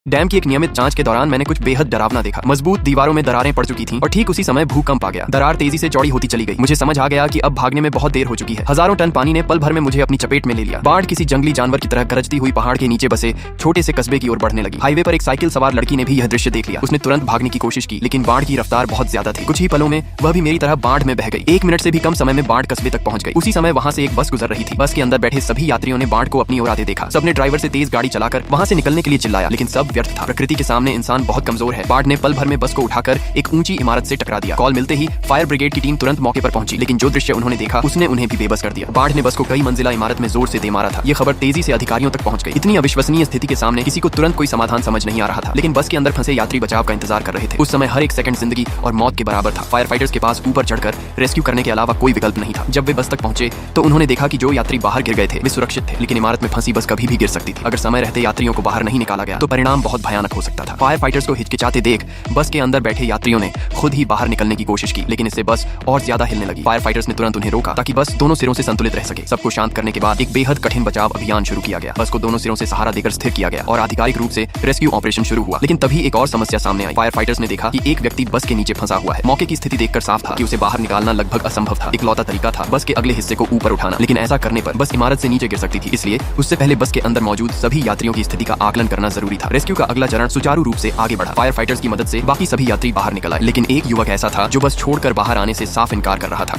Dam की एक नियमित जांच के दौरान मैंने कुछ बेहद डरावना देखा। मजबूत दीवारों में दरारें पड़ चुकी थीं और ठीक उसी समय भूकंप आ गया। दरार तेजी से चौड़ी होती चली गई। मुझे समझ आ गया कि अब भागने में बहुत देर हो चुकी है। हजारों टन पानी ने पल भर में मुझे अपनी चपेट में ले लिया। बाढ़ किसी जंगली जानवर की तरह गरजती हुई पहाड़ के नीचे बसे छोटे से कस्बे की ओर बढ़ने लगी। हाईवे पर एक साइकिल सवार लड़की ने भी यह दृश्य देख लिया। उसने तुरंत भागने की कोशिश की, लेकिन बाढ़ की रफ्तार बहुत ज्यादा थी। कुछ ही पलों में वह भी मेरी तरह बाढ़ में बह गई। 1 मिनट से भी कम समय में बाढ़ कस्बे तक पहुंच गई। उसी समय वहां से एक बस गुजर रही थी। बस के अंदर बैठे सभी यात्रियों ने बाढ़ को अपनी ओर आते देखा। सबने ड्राइवर से तेज गाड़ी चलाकर वहां से निकलने के लिए चिल्लाया, लेकिन सब व्यर्थ था। प्रकृति के सामने इंसान बहुत कमजोर है। बाढ़ ने पल भर में बस को उठाकर एक ऊंची इमारत से टकरा दिया। कॉल मिलते ही फायर ब्रिगेड की टीम तुरंत मौके पर पहुंची, लेकिन जो दृश्य उन्होंने देखा उसने उन्हें भी बेबस कर दिया। बाढ़ ने बस को कई मंजिला इमारत में जोर से दे मारा था। ये खबर तेजी से अधिकारियों तक पहुंच गई। इतनी अविश्वसनीय स्थिति के सामने किसी को तुरंत कोई समाधान समझ नहीं आ रहा था, लेकिन बस के अंदर फंसे यात्री बचाव का इंतजार कर रहे थे। उस समय हर एक सेकंड जिंदगी और मौत के बराबर था। फायर फाइटर्स के पास ऊपर चढ़कर रेस्क्यू करने के अलावा कोई विकल्प नहीं था। जब वे बस तक पहुंचे तो उन्होंने देखा कि जो यात्री बाहर गिर गए थे वे सुरक्षित थे, लेकिन इमारत में फंसी बस कभी भी गिर सकती थी। अगर समय रहते यात्रियों को बाहर नहीं निकाला गया तो परिणाम बहुत भयानक हो सकता था। फायर फाइटर्स को हिचकिचाते देख बस के अंदर बैठे यात्रियों ने खुद ही बाहर निकलने की कोशिश की, लेकिन इससे बस और ज्यादा हिलने लगी। फायर फाइटर्स ने तुरंत उन्हें रोका ताकि बस दोनों सिरों से संतुलित रह सके। सबको शांत करने के बाद एक बेहद कठिन बचाव अभियान शुरू किया गया। बस को दोनों सिरों से सहारा देकर स्थिर किया गया और आधिकारिक रूप से रेस्क्यू ऑपरेशन शुरू हुआ। लेकिन तभी एक और समस्या सामने आई। फायर फाइटर्स ने देखा कि एक व्यक्ति बस के नीचे फंसा हुआ है। मौके की स्थिति देखकर साफ था कि उसे बाहर निकालना लगभग असंभव था। इकलौता तरीका था बस के अगले हिस्से को ऊपर उठाना, लेकिन ऐसा करने पर बस इमारत से नीचे गिर सकती थी। इसलिए उससे पहले बस के अंदर मौजूद सभी यात्रियों की स्थिति का आकलन करना जरूरी था। रेस्क्यू का अगला चरण सुचारू रूप से आगे बढ़ा। फायर फाइटर्स की मदद से बाकी सभी यात्री बाहर निकल आए, लेकिन एक युवक ऐसा था जो बस छोड़कर बाहर आने से साफ इनकार कर रहा था।